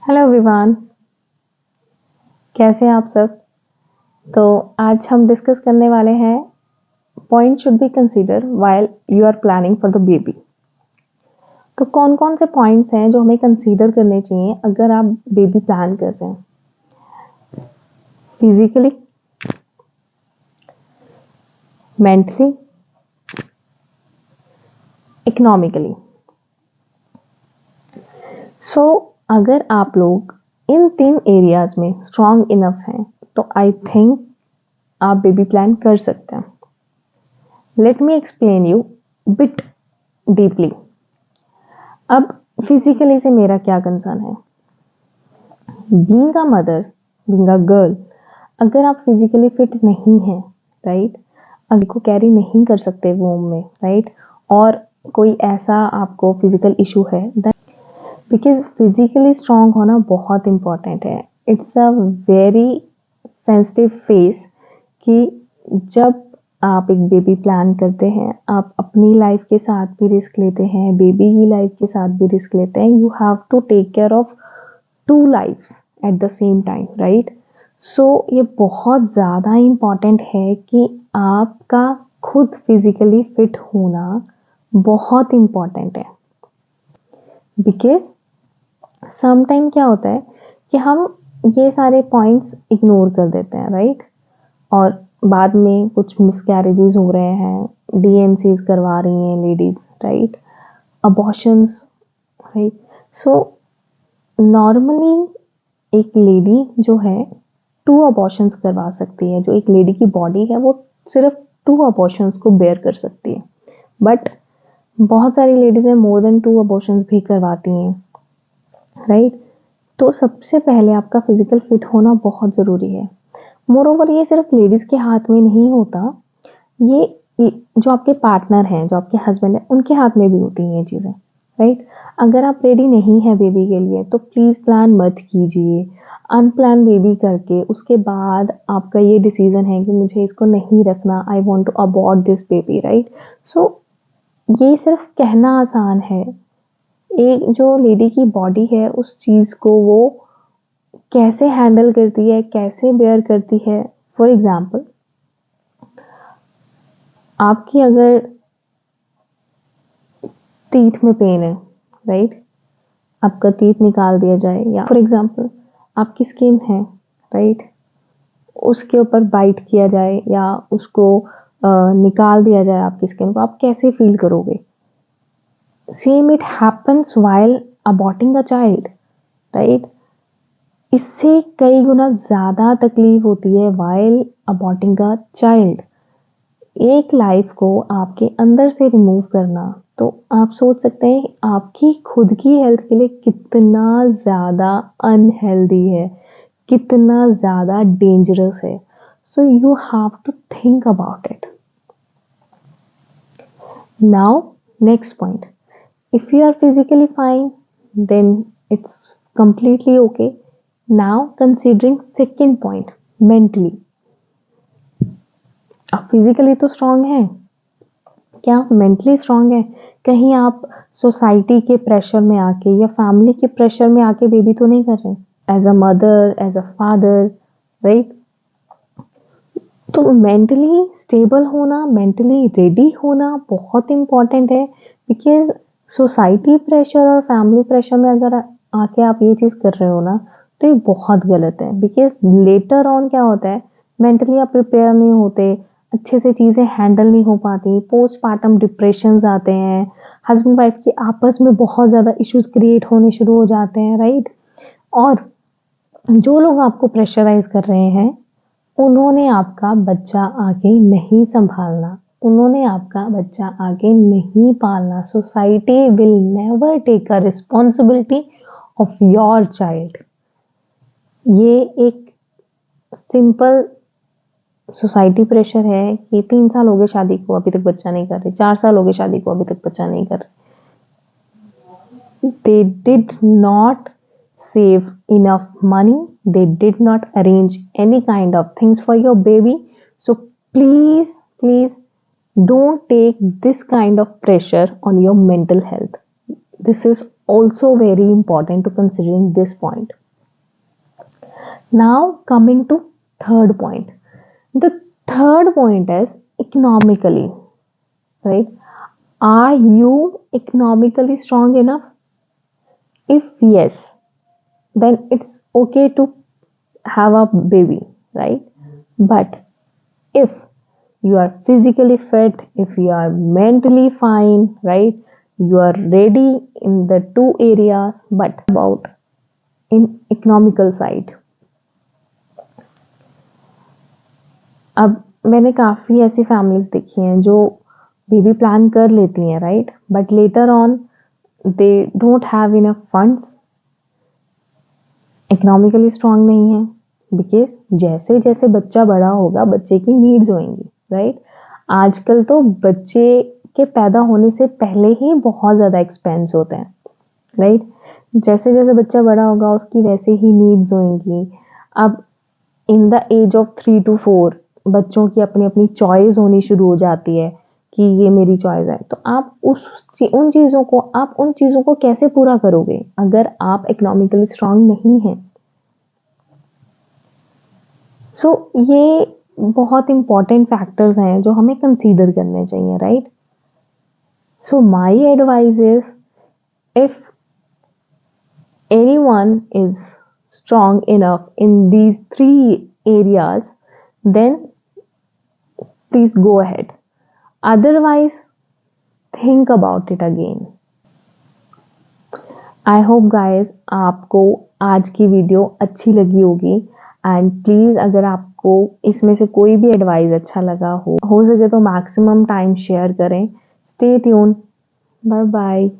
Hello everyone, कैसे हैं आप सब। तो आज हम डिस्कस करने वाले हैं point should be consider while you are planning for the baby. तो कौन कौन से पॉइंट्स हैं जो हमें कंसीडर करने चाहिए अगर आप बेबी प्लान कर रहे हैं। Physically, mentally, economically. सो अगर आप लोग इन 3 एरियाज में स्ट्रांग इनफ हैं तो आई थिंक आप बेबी प्लान कर सकते हैं। Let me explain you bit deeply. अब फिजिकली से मेरा क्या कंसर्न है। Being a mother, being a girl, अगर आप फिजिकली फिट नहीं हैं, राइट, अगर को कैरी नहीं कर सकते वोम में, राइट, और कोई ऐसा आपको फिजिकल इशू है, बिकॉज फिजिकली स्ट्रांग होना बहुत इंपॉर्टेंट है। It's a very sensitive face कि जब आप एक बेबी प्लान करते हैं, आप अपनी लाइफ के साथ भी रिस्क लेते हैं, बेबी की लाइफ के साथ भी रिस्क लेते हैं। You have to take care of 2 lifes at the same time, right. So ये बहुत ज़्यादा इम्पॉर्टेंट है कि आपका खुद फिजिकली फिट होना बहुत इम्पॉर्टेंट है। बिकॉज समटाइम क्या होता है कि हम ये सारे पॉइंट्स इग्नोर कर देते हैं, राइट, और बाद में कुछ मिसकैरेजेस हो रहे हैं, डीएमसीज करवा रही हैं ladies, right, abortions, right. So normally एक लेडी जो है 2 अबॉर्शंस करवा सकती है। जो एक लेडी की बॉडी है वो सिर्फ 2 अबॉर्शंस को बेयर कर सकती है, बट बहुत सारी लेडीज हैं मोर देन 2 अबॉर्शंस भी करवाती हैं, राइट। तो सबसे पहले आपका फिजिकल फिट होना बहुत ज़रूरी है। मोरोवर ये सिर्फ लेडीज़ के हाथ में नहीं होता, ये जो आपके पार्टनर हैं, जो आपके हस्बैंड हैं, उनके हाथ में भी होती हैं ये चीज़ें, राइट। अगर आप रेडी नहीं हैं बेबी के लिए तो प्लीज़ प्लान मत कीजिए। अनप्लान बेबी करके उसके बाद आपका ये डिसीज़न है कि मुझे इसको नहीं रखना, I want to abort this baby, right. So ये सिर्फ कहना आसान है। एक जो लेडी की बॉडी है उस चीज़ को वो कैसे हैंडल करती है, कैसे बेयर करती है। फॉर एग्जाम्पल, आपकी अगर टीथ में पेन है, राइट, आपका टीथ निकाल दिया जाए, या फॉर एग्जाम्पल आपकी स्किन है, राइट, उसके ऊपर बाइट किया जाए या उसको निकाल दिया जाए आपकी स्किन को, आप कैसे फील करोगे। Same it happens while aborting a child, right. इससे कई गुना ज़्यादा तकलीफ होती है व्हाइल अबॉर्टिंग अ चाइल्ड। एक लाइफ को आपके अंदर से रिमूव करना, तो आप सोच सकते हैं आपकी खुद की हेल्थ के लिए कितना ज़्यादा अनहेल्दी है, कितना ज़्यादा डेंजरस है। So you have to think about it. Now next point, if you are physically fine then it's completely okay. Now considering second point, mentally, आप फिजिकली तो स्ट्रांग हैं, क्या आप मेंटली स्ट्रांग हैं। कहीं आप सोसाइटी के प्रेशर में आके या फैमिली के प्रेशर में आके बेबी तो नहीं कर रहे as a mother, as a father, right. तो मेंटली स्टेबल होना, मेंटली रेडी होना बहुत इम्पॉर्टेंट है। बिकॉज सोसाइटी प्रेशर और फैमिली प्रेशर में अगर आके आप ये चीज़ कर रहे हो ना, तो ये बहुत गलत है। बिकॉज लेटर ऑन क्या होता है, मेंटली आप प्रिपेयर नहीं होते, अच्छे से चीज़ें हैंडल नहीं हो पाती, पोस्टमार्टम डिप्रेशंस आते हैं, हस्बैंड वाइफ के आपस में बहुत ज़्यादा इश्यूज क्रिएट होने शुरू हो जाते हैं, राइट। और जो लोग आपको प्रेशराइज कर रहे हैं उन्होंने आपका बच्चा आगे नहीं संभालना, उन्होंने आपका बच्चा आगे नहीं पालना। Society will never take a responsibility of your child. ये एक सिंपल सोसाइटी प्रेशर है कि 3 साल हो गए शादी को अभी तक बच्चा नहीं कर रहे, 4 साल हो गए शादी को अभी तक बच्चा नहीं कर रहे। They did not save enough money, they did not arrange any kind of things for your baby. So please don't take this kind of pressure on your mental health. This is also very important to considering this point. Now coming to third point. The third point is economically, right? Are you economically strong enough? If yes, then it's okay to have a baby, right? But if you are physically fit, if you are mentally fine, right? You are ready in the two areas, but about in economical side. अब मैंने काफ़ी ऐसी families देखी हैं जो baby plan कर लेती हैं, right? But later on they don't have enough funds, economically strong नहीं है, बिकॉज जैसे जैसे बच्चा बड़ा होगा बच्चे की नीड्स होंगी, राइट? आजकल तो बच्चे के पैदा होने से पहले ही बहुत ज़्यादा एक्सपेंस होते हैं, राइट? जैसे जैसे बच्चा बड़ा होगा उसकी वैसे ही नीड्स होंगी. अब in the age of 3 to 4 बच्चों की अपनी अपनी चॉइस होनी शुरू हो जाती है कि ये मेरी चॉइस है. तो आप उन चीज़ों को कैसे पूरा करोगे अगर आप इकोनॉमिकली स्ट्रांग नहीं हैं? सो ये बहुत इंपॉर्टेंट फैक्टर्स हैं जो हमें कंसीडर करने चाहिए, right? So my advice is, if anyone is strong enough in these 3 areas, then please go ahead. Otherwise, think about it again. I hope guys आपको आज की वीडियो अच्छी लगी होगी, एंड प्लीज़ अगर आपको इसमें से कोई भी एडवाइस अच्छा लगा हो सके तो मैक्सिमम टाइम शेयर करें. Stay tune. Bye bye.